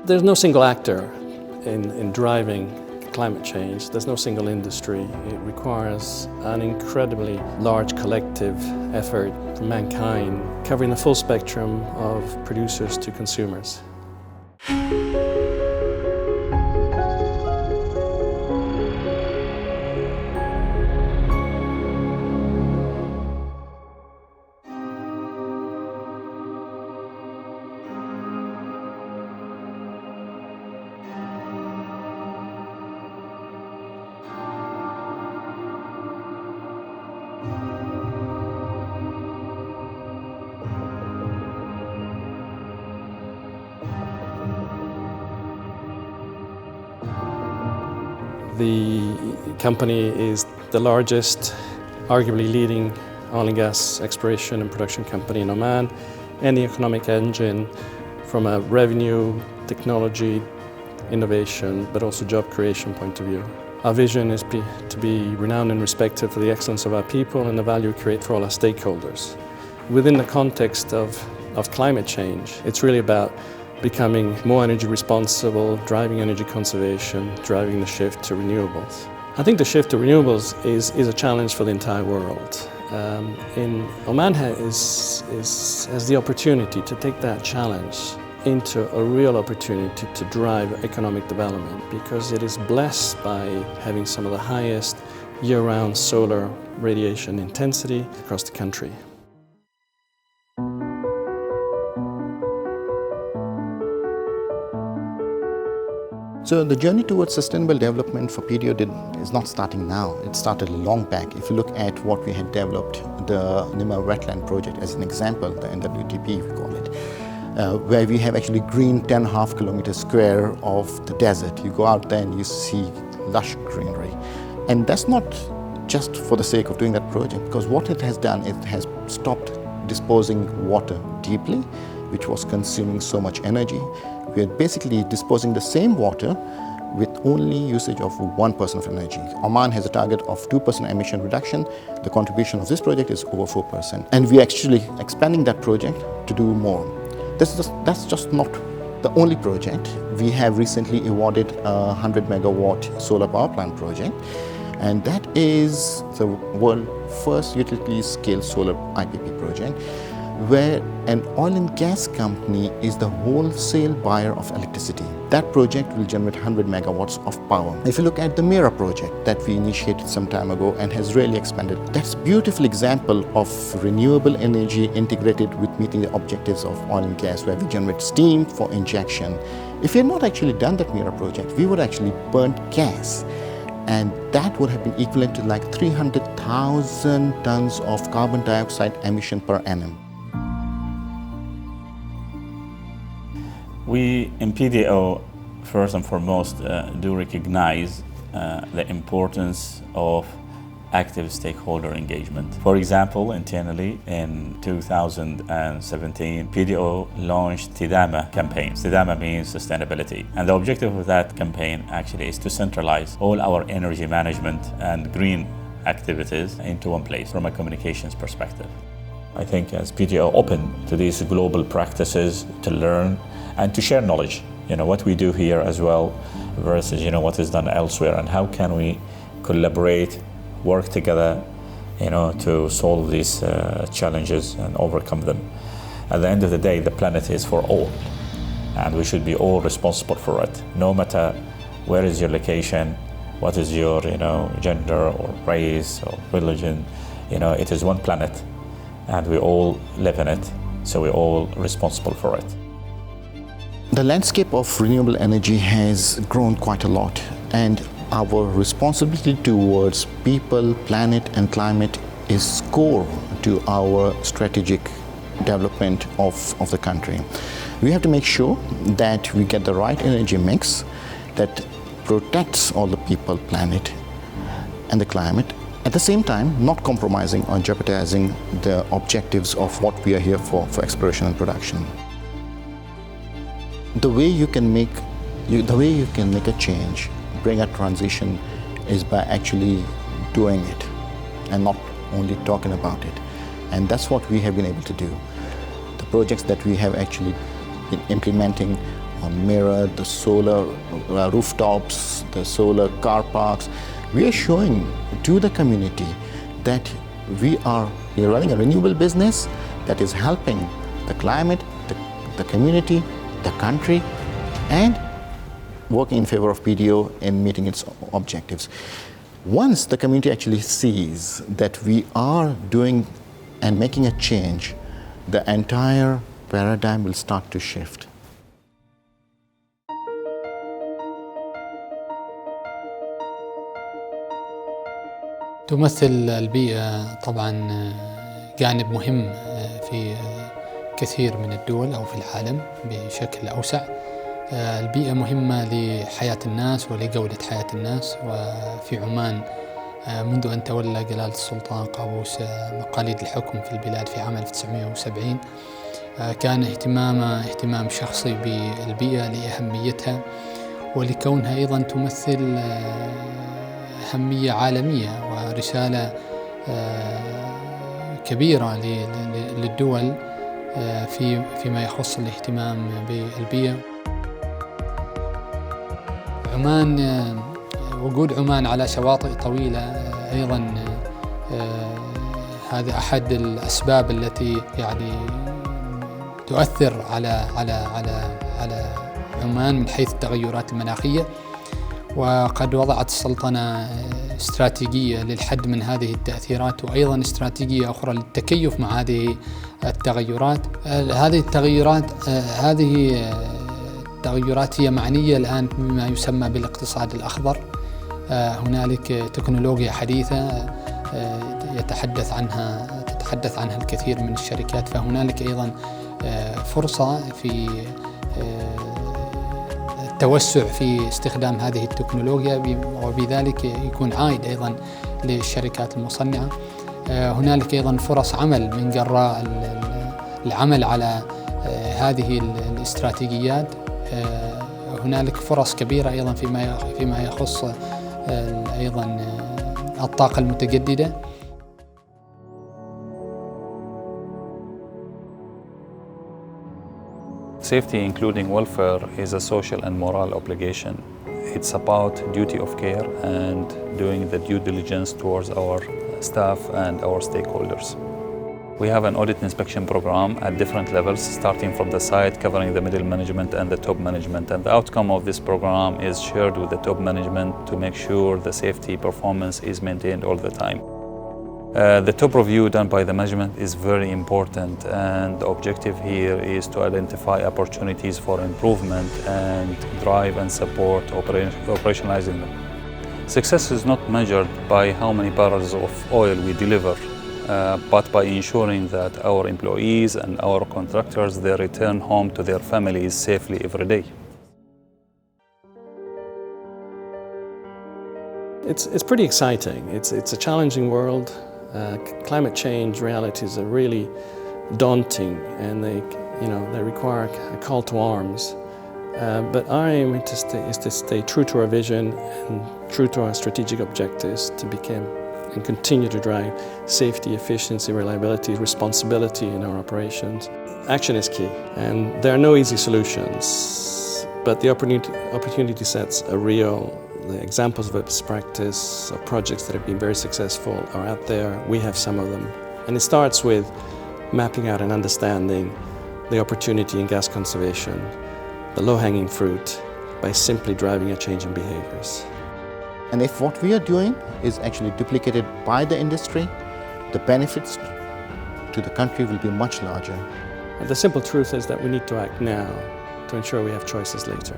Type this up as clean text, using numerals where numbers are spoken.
There's no single actor in driving climate change. There's no single industry. It requires an incredibly large collective effort from mankind, covering the full spectrum of producers to consumers. The company is the largest, arguably leading oil and gas exploration and production company in Oman, and the economic engine from a revenue, technology, innovation, but also job creation point of view. Our vision is to be renowned and respected for the excellence of our people and the value we create for all our stakeholders. Within the context of climate change, it's really about becoming more energy responsible, driving energy conservation, driving the shift to renewables. I think the shift to renewables is a challenge for the entire world. Oman has the opportunity to take that challenge into a real opportunity to drive economic development, because it is blessed by having some of the highest year-round solar radiation intensity across the country. So the journey towards sustainable development for PDO is not starting now. It started long back. If you look at what we had developed, the Nimar Wetland project as an example, the NWTP we call it, where we have actually greened 10.5 kilometers square of the desert. You go out there and you see lush greenery. And that's not just for the sake of doing that project, because what it has done, it has stopped disposing water deeply, which was consuming so much energy. We are basically disposing the same water with only usage of 1% of energy. Oman has a target of 2% emission reduction. The contribution of this project is over 4%. And we are actually expanding that project to do more. That's just not the only project. We have recently awarded a 100 megawatt solar power plant project. And that is the world's first utility scale solar IPP project, where an oil and gas company is the wholesale buyer of electricity. That project will generate 100 megawatts of power. If you look at the Mira project that we initiated some time ago and has really expanded, that's a beautiful example of renewable energy integrated with meeting the objectives of oil and gas, where we generate steam for injection. If we had not actually done that Mira project, we would actually burn gas. And that would have been equivalent to like 300,000 tons of carbon dioxide emission per annum. We in PDO, first and foremost, do recognize the importance of active stakeholder engagement. For example, internally in 2017, PDO launched TDAMA campaign. TDAMA means sustainability. And the objective of that campaign actually is to centralize all our energy management and green activities into one place from a communications perspective. I think as PDO open to these global practices to learn and to share knowledge, what we do here as well versus, what is done elsewhere, and how can we collaborate, work together, to solve these challenges and overcome them. At the end of the day, the planet is for all, and we should be all responsible for it, no matter where is your location, what is your, gender or race or religion. It is one planet, and we all live in it, so we're all responsible for it. The landscape of renewable energy has grown quite a lot, and our responsibility towards people, planet and climate is core to our strategic development of the country. We have to make sure that we get the right energy mix that protects all the people, planet and the climate, at the same time not compromising or jeopardizing the objectives of what we are here for exploration and production. The way you can make a change, bring a transition, is by actually doing it and not only talking about it. And that's what we have been able to do. The projects that we have actually been implementing on Mirror, the solar rooftops, the solar car parks. We are showing to the community that we are running a renewable business that is helping the climate, the community, the country, and working in favor of PDO in meeting its objectives. Once the community actually sees that we are doing and making a change, the entire paradigm will start to shift. تمثل البيئة طبعاً جانب مهم في كثير من الدول أو في العالم بشكل أوسع. البيئة مهمة لحياة الناس ولجودة حياة الناس. وفي عمان منذ أن تولى جلالة السلطان قابوس مقاليد الحكم في البلاد في عام 1970 كان اهتمام شخصي بالبيئة لأهميتها ولكونها أيضاً تمثل أهمية عالمية ورسالة كبيرة للدول فيما يخص الاهتمام بالبيئة. عمان، وجود عمان على شواطئ طويلة أيضاً هذا أحد الأسباب التي يعني تؤثر على عمان من حيث التغيرات المناخية. وقد وضعت السلطنة استراتيجية للحد من هذه التأثيرات وأيضاً استراتيجية أخرى للتكيف مع هذه التغيرات. هذه التغيرات هي معنية الآن بما يسمى بالاقتصاد الأخضر. هنالك تكنولوجيا حديثة تتحدث عنها الكثير من الشركات، فهنالك أيضاً فرصة في التوسع في استخدام هذه التكنولوجيا، وبذلك يكون عائد أيضاً للشركات المصنعة. هنالك أيضاً فرص عمل من جراء العمل على هذه الاستراتيجيات. هنالك فرص كبيرة أيضاً فيما يخص أيضاً الطاقة المتجددة. Safety, including welfare, is a social and moral obligation. It's about duty of care and doing the due diligence towards our staff and our stakeholders. We have an audit inspection program at different levels, starting from the site, covering the middle management and the top management. And the outcome of this program is shared with the top management to make sure the safety performance is maintained all the time. The top review done by the management is very important, and the objective here is to identify opportunities for improvement and drive and support operationalizing them. Success is not measured by how many barrels of oil we deliver, but by ensuring that our employees and our contractors, they return home to their families safely every day. It's pretty exciting. It's a challenging world. Climate change realities are really daunting, and they require a call to arms. But our aim is to stay true to our vision and true to our strategic objectives to become and continue to drive safety, efficiency, reliability, responsibility in our operations. Action is key, and there are no easy solutions, but the opportunity sets are real. The examples of best practice of projects that have been very successful are out there. We have some of them. And it starts with mapping out and understanding the opportunity in gas conservation, the low-hanging fruit, by simply driving a change in behaviors. And if what we are doing is actually duplicated by the industry, the benefits to the country will be much larger. And the simple truth is that we need to act now to ensure we have choices later.